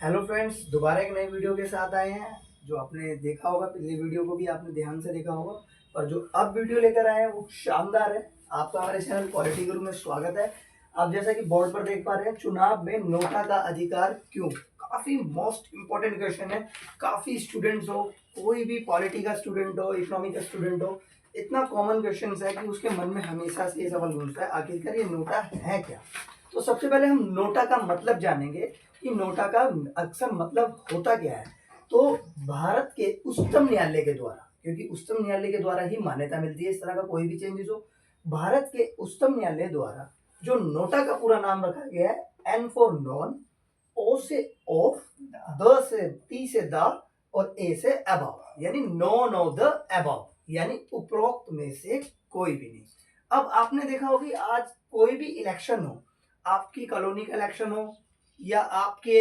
Hello friends, दोबारा एक नई वीडियो के साथ आए हैं। जो आपने देखा होगा, पिछली वीडियो को भी आपने ध्यान से देखा होगा, पर जो अब वीडियो लेकर आए हैं वो शानदार है। आपका हमारे चैनल पॉलिटी गुरु में स्वागत है। आप जैसा कि बोर्ड पर देख पा रहे हैं, चुनाव में नोटा का अधिकार क्यों, काफी मोस्ट इंपॉर्टेंट क्वेश्चन है। काफी स्टूडेंट्स हो, कोई भी पॉलिटी का स्टूडेंट हो, इकोनॉमी का स्टूडेंट हो, इतना कॉमन क्वेश्चन है कि उसके मन में हमेशा से ये सवाल घूमता है, आखिरकार ये नोटा है क्या। तो सबसे पहले हम नोटा का मतलब जानेंगे कि नोटा का अक्सर मतलब होता क्या है। तो भारत के उच्चतम न्यायालय के द्वारा, क्योंकि उच्चतम न्यायालय के द्वारा ही मान्यता मिलती है इस तरह का कोई भी चेंजेस हो, भारत के उच्चतम न्यायालय द्वारा जो नोटा का पूरा नाम रखा गया है, एन फॉर नॉन, ओ से ऑफ, द से टी से द और ए से अबव, यानी नॉन ऑफ द अबव, यानी उपरोक्त में से कोई भी नहीं। अब आपने देखा होगा कि आज कोई भी इलेक्शन हो, आपकी कॉलोनी का इलेक्शन हो या आपके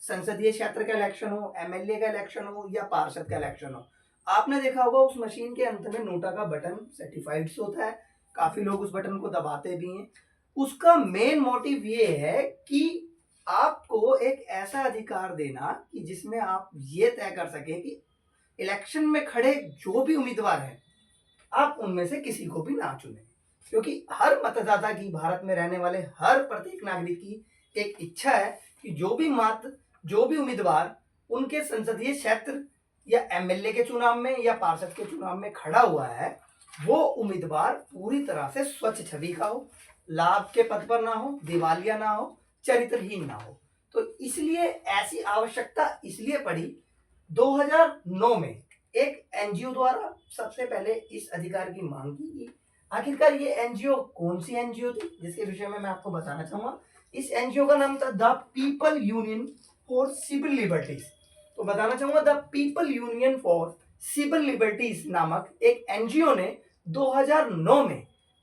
संसदीय क्षेत्र का इलेक्शन हो, एमएलए का इलेक्शन हो या पार्षद का इलेक्शन हो, आपने देखा होगा उस मशीन के अंत में नोटा का बटन सर्टिफाइड होता है। काफी लोग उस बटन को दबाते भी हैं। उसका मेन मोटिव ये है कि आपको एक ऐसा अधिकार देना कि जिसमें आप ये तय कर सके कि इलेक्शन में खड़े जो भी उम्मीदवार हैं, आप उनमें से किसी को भी ना चुने। क्योंकि हर मतदाता की, भारत में रहने वाले हर प्रत्येक नागरिक की एक इच्छा है कि जो भी उम्मीदवार उनके संसदीय क्षेत्र या एमएलए के चुनाव में या पार्षद के चुनाव में खड़ा हुआ है, वो उम्मीदवार पूरी तरह से स्वच्छ छवि का हो, लाभ के पद पर ना हो, दिवालिया ना हो, चरित्रहीन ना हो। तो इसलिए ऐसी आवश्यकता इसलिए पड़ी 2009 में एक एनजीओ द्वारा सबसे पहले इस अधिकार की मांग की गई। आखिरकार ये एनजीओ कौन सी एनजीओ थी, जिसके विषय में मैं आपको बताना चाहूंगा। इस एनजीओ का नाम था the People Union for Civil Liberties. तो बताना चाहूंगा, the People Union for Civil Liberties नामक एक एनजीओ ने 2009 में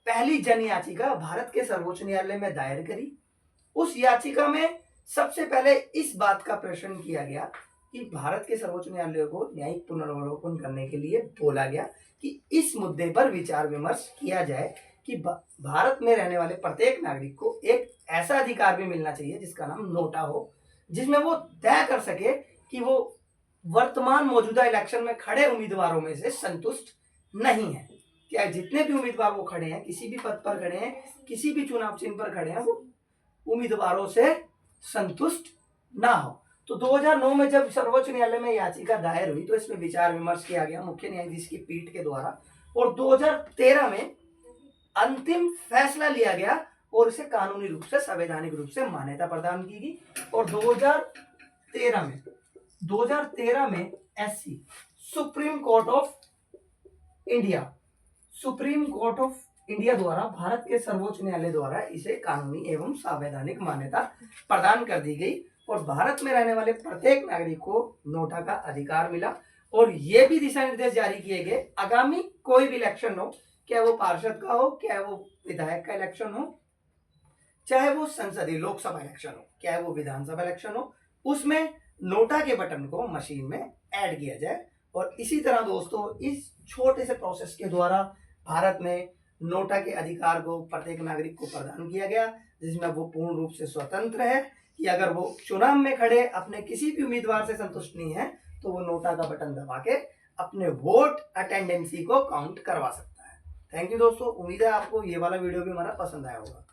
पहली जन याचिका भारत के सर्वोच्च न्यायालय में दायर करी। उस याचिका में सबसे पहले इस बात का प्रश्न किया गया कि भारत के सर्वोच्च न्यायालय को न्यायिक पुनर्वलोकन करने के लिए बोला गया कि इस मुद्दे पर विचार विमर्श किया जाए कि भारत में रहने वाले प्रत्येक नागरिक को एक ऐसा अधिकार भी मिलना चाहिए जिसका नाम नोटा हो, जिसमें वो तय कर सके कि वो वर्तमान मौजूदा इलेक्शन में खड़े उम्मीदवारों में से संतुष्ट नहीं है। क्या जितने भी उम्मीदवार वो खड़े हैं, किसी भी पद पर खड़े हैं, किसी भी चुनाव चिन्ह पर खड़े हैं, वो उम्मीदवारों से संतुष्ट ना हो। तो 2009 में जब सर्वोच्च न्यायालय में याचिका दायर हुई तो इसमें विचार विमर्श किया गया मुख्य न्यायाधीश की पीठ के द्वारा, और 2013 में अंतिम फैसला लिया गया और इसे कानूनी रूप से, संवैधानिक रूप से मान्यता प्रदान की गई। और 2013 में SC supreme court of India द्वारा, भारत के सर्वोच्च न्यायालय द्वारा इसे कानूनी एवं संवैधानिक मान्यता प्रदान कर दी गई और भारत में रहने वाले प्रत्येक नागरिक को नोटा का अधिकार मिला। और ये भी दिशा निर्देश जारी किए गए, आगामी कोई भी इलेक्शन हो, क्या वो पार्षद का हो, क्या वो विधायक का इलेक्शन हो, चाहे वो संसदीय लोकसभा इलेक्शन हो, चाहे वो विधानसभा इलेक्शन हो, उसमें नोटा के बटन को मशीन में ऐड किया जाए। और इसी तरह दोस्तों, इस छोटे से प्रोसेस के द्वारा भारत में नोटा के अधिकार को प्रत्येक नागरिक को प्रदान किया गया, जिसमें वो पूर्ण रूप से स्वतंत्र है कि अगर वो चुनाव में खड़े अपने किसी भी उम्मीदवार से संतुष्ट नहीं है तो वो नोटा का बटन दबा के अपने वोट अटेंडेंसी को काउंट करवा सकता है। थैंक यू दोस्तों, उम्मीद है आपको ये वाला वीडियो भी हमारा पसंद आया होगा।